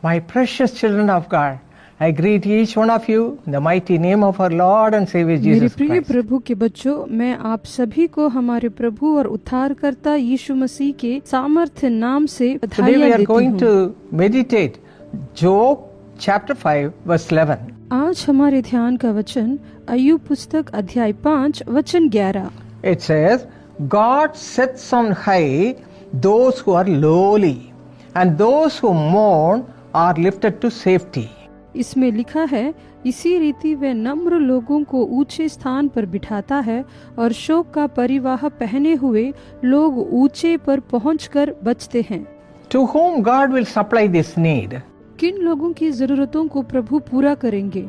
My precious children of God, I greet each one of you in the mighty name of our Lord and Savior मेरे Jesus प्रिय Christ. प्रभु के बच्चों, मैं आप सभी को हमारे प्रभु और उद्धारकर्ता यीशु मसीह के सामर्थ्य नाम से Today we बधाइयाँ are देती going हूँ। to meditate Job chapter 5 verse 11. आज हमारे ध्यान का वचन अय्यूब पुस्तक अध्याय 5 वचन 11। It says, God sets on high those who are lowly, and those who mourn are lifted to safety. इसमें लिखा है, इसी रीति वह नम्र लोगों को ऊंचे स्थान पर बिठाता है और शोक का परिवाह पहने हुए लोग ऊंचे पर पहुंचकर बचते हैं। To whom God will supply this need? किन लोगों की जरूरतों को प्रभु पूरा करेंगे?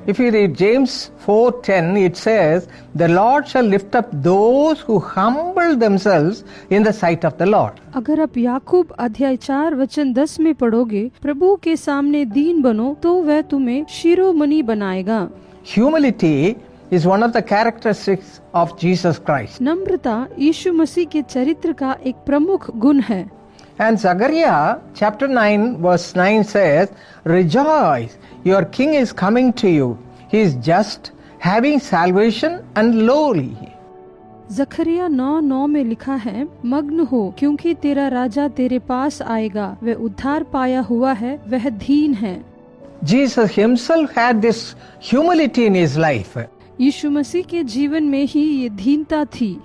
If you read James 4:10, it says, the Lord shall lift up those who humble themselves in the sight of the Lord. अगर आप याकूब अध्याय 4 वचन 10 में पढ़ोगे, प्रभु के सामने दीन बनो तो वह तुम्हें शिरोमणि बनाएगा। Humility is one of the characteristics of Jesus Christ. नम्रता यीशु मसीह के चरित्र का एक प्रमुख गुण है। And Zechariah chapter 9 verse 9 says, rejoice, your king is coming to you. He is just, having salvation and lowly. जकरिया 9:9 में लिखा है, मग्न हो क्योंकि तेरा राजा तेरे पास आएगा, वह उद्धार पाया हुआ है, वह दीन है। Jesus himself had this humility in his life. यीशु मसीह के जीवन में ही ये दीनता थी।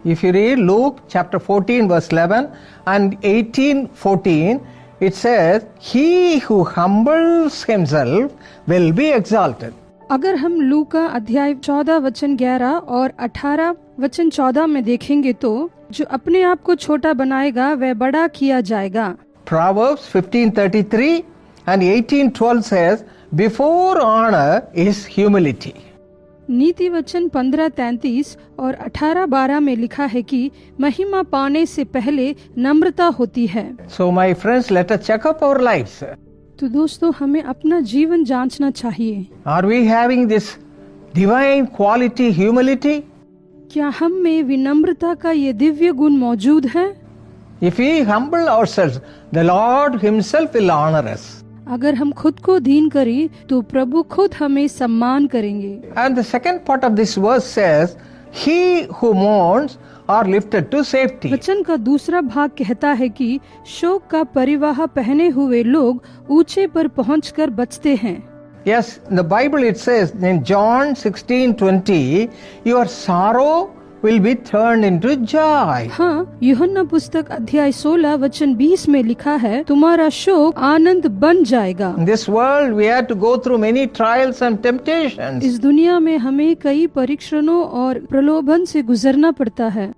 If you read Luke chapter 14 verse 11 and 18:14, it says, he who humbles himself will be exalted. अगर हम लूका अध्याय 14 वचन 11 और 18 वचन 14 में देखेंगे तो जो अपने आप को छोटा बनाएगा वह बड़ा किया जाएगा। Proverbs 15:33 and 18:12 says, before honor is humility. नीति वचन 15:33 और 18:12 में लिखा है कि महिमा पाने से पहले नम्रता होती है। So my friends, let us check up our lives. तो दोस्तों, हमें अपना जीवन जांचना चाहिए। Are we having this divine quality humility? क्या हम में विनम्रता का ये दिव्य गुण मौजूद है? If we humble ourselves, the Lord himself will honor us. अगर हम खुद को दीन करें तो प्रभु खुद हमें सम्मान करेंगे। And the second part of this verse says, he who mourns are lifted to safety. वचन का दूसरा भाग कहता है कि शोक का परिवाह पहने हुए लोग ऊंचे पर पहुंचकर बचते हैं। Yes, in the Bible it says in John 16:20, your sorrow will be turned into joy. हाँ, यूहन्ना पुस्तक अध्याय 16 वचन 20 में लिखा है, तुम्हारा शोक आनंद बन जाएगा। In this world we have to go through many trials and temptations. इस दुनिया में हमें कई परीक्षणों और प्रलोभन से गुजरना पड़ता है।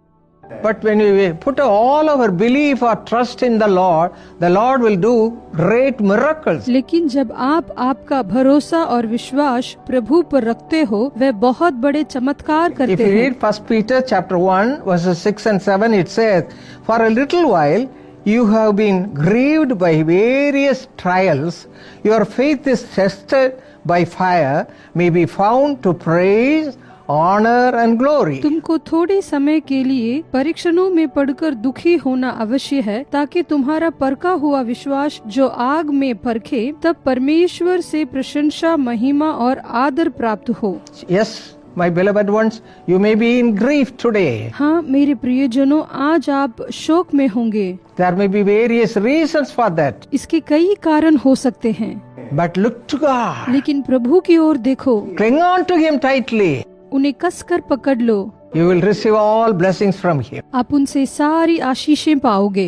But when we put all our belief or trust in the Lord will do great miracles. लेकिन जब आप आपका भरोसा और विश्वास प्रभु पर रखते हो, वह बहुत बड़े चमत्कार If करते you हैं। read 1 Peter chapter 1 verses 6 and 7, it says, for a little while you have been grieved by various trials. Your faith is tested by fire, may be found to praise, honor and glory. तुमको थोड़े समय के लिए परीक्षणों में पड़कर दुखी होना अवश्य है, ताकि तुम्हारा परखा हुआ विश्वास जो आग में परखे, तब परमेश्वर से प्रशंसा, महिमा और आदर प्राप्त हो। Yes, my beloved ones, you may be in grief today. हाँ मेरे प्रियजनों, आज आप शोक में होंगे। There may be various reasons for that. इसके कई कारण हो सकते हैं, But look to God. लेकिन प्रभु की ओर देखो, Cling on to Him tightly. उन्हें कसकर पकड़ लो, You will receive all blessings from Him. आप उनसे सारी आशीषें पाओगे।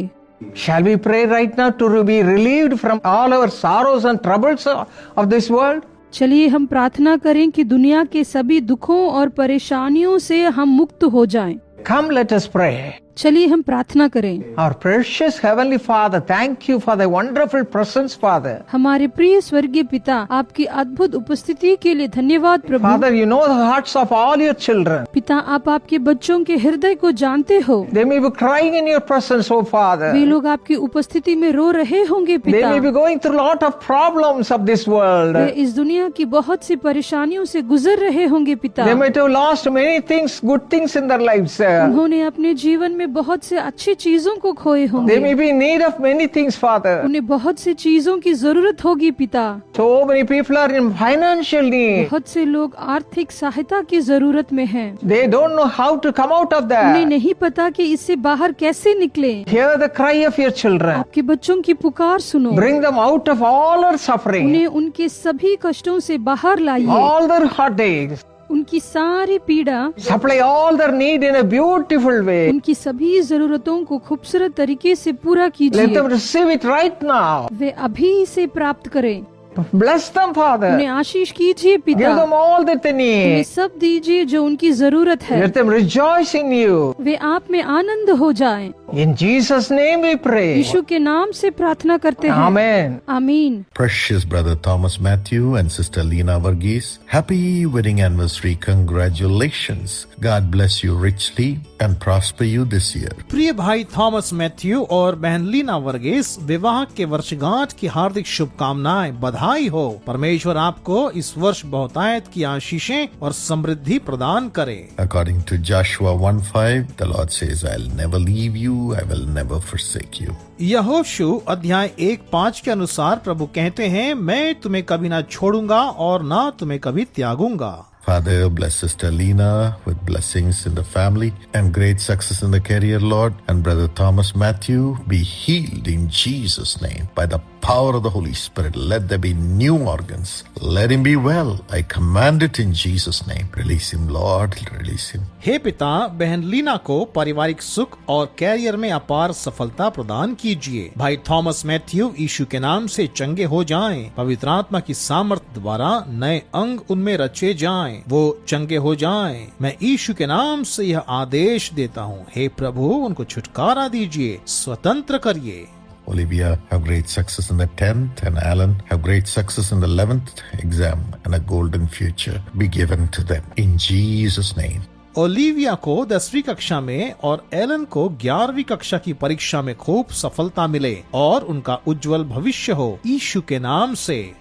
Shall we pray right now to be relieved from all our sorrows and troubles of this world? चलिए हम प्रार्थना करें कि दुनिया के सभी दुखों और परेशानियों से हम मुक्त हो जाएं। Come, let us pray. चलिए हम प्रार्थना करें। Our precious Heavenly Father, thank you for the wonderful presence, Father. हमारे प्रिय स्वर्गीय पिता, आपकी अद्भुत उपस्थिति के लिए धन्यवाद प्रभु। Father, you know the hearts of all your children. पिता, आप आपके बच्चों के हृदय को जानते हो। They may be crying in your presence, oh Father. वे लोग आपकी उपस्थिति में रो रहे होंगे They पिता। may be going through a lot of problems of this world. वे इस दुनिया की बहुत सी परेशानियों से गुजर रहे होंगे पिता। They might have lost many things, good things in their lives. उन्होंने अपने जीवन में बहुत से अच्छी चीजों को खोए They होंगे। may be in need of many things, Father. उन्हें बहुत सी चीजों की जरूरत होगी पिता। So many people are in financial need. बहुत से लोग आर्थिक सहायता की जरूरत में हैं। They don't know how to come out of उन्हें that. नहीं पता कि इससे बाहर कैसे निकले। Hear the cry of your children. आपके बच्चों की पुकार सुनो। Bring them out of all their suffering, उन्हें उनके सभी कष्टों से बाहर लाइए। all their heartaches. उनकी सारी पीड़ा, Supply all their need in a beautiful way. उनकी सभी जरूरतों को खूबसूरत तरीके से पूरा Let कीजिए। them receive it right now. वे अभी इसे प्राप्त करें। Bless them, Father. उन्हें आशीष कीजिए Give पिता। them all that they उन्हें need. सब दीजिए जो उनकी जरूरत है। Let them rejoice in you. वे आप में आनंद हो जाएं। In Jesus' name we pray. यीशु के नाम से प्रार्थना करते हैं। Amen. आमीन। Precious brother Thomas Matthew and sister Lena Varghese, happy wedding anniversary. Congratulations. God bless you richly and prosper you this year. प्रिय भाई थॉमस मैथ्यू और बहन लीना वर्गीस, विवाह के वर्षगांठ की हार्दिक शुभकामनाएं, बधाई हो। परमेश्वर आपको इस वर्ष बहुतायत की आशीषें और समृद्धि प्रदान करे। According to Joshua 1:5, the Lord says, I'll never leave you, I will never forsake you. यहोशू अध्याय 1:5 के अनुसार प्रभु कहते हैं, मैं तुम्हें कभी ना छोड़ूंगा और ना तुम्हें कभी त्यागूंगा। Father, bless Sister Lena with blessings in the family and great success in the career, Lord. And Brother Thomas Matthew, be healed in Jesus' name. By the power of the Holy Spirit, let there be new organs. Let him be well. I command it in Jesus' name. Release him, Lord. Release him. हे पिता, बहन लीना को पारिवारिक सुख और career में अपार सफलता प्रदान कीजिए। भाई थॉमस मैथ्यू यीशु के नाम से चंगे हो जाएं। पवित्र आत्मा की सामर्थ्य द्वारा नए अंग उनमें रचे जाएं, वो चंगे हो जाएं। मैं यीशु के नाम से यह आदेश देता हूँ। हे प्रभु, उनको छुटकारा दीजिए, स्वतंत्र करिए। Olivia, have great success in the 10th, and Alan, have great success in the 11th exam, and a golden future be given to them. In Jesus' name. Olivia को 10वीं कक्षा में और एलन को 11वीं कक्षा की परीक्षा में खूब सफलता मिले और उनका उज्जवल भविष्य हो, यीशु के नाम से।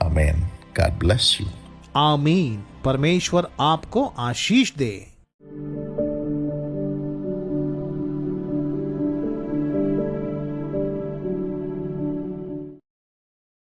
Amen. God bless you. आमीन। परमेश्वर आपको आशीष दे।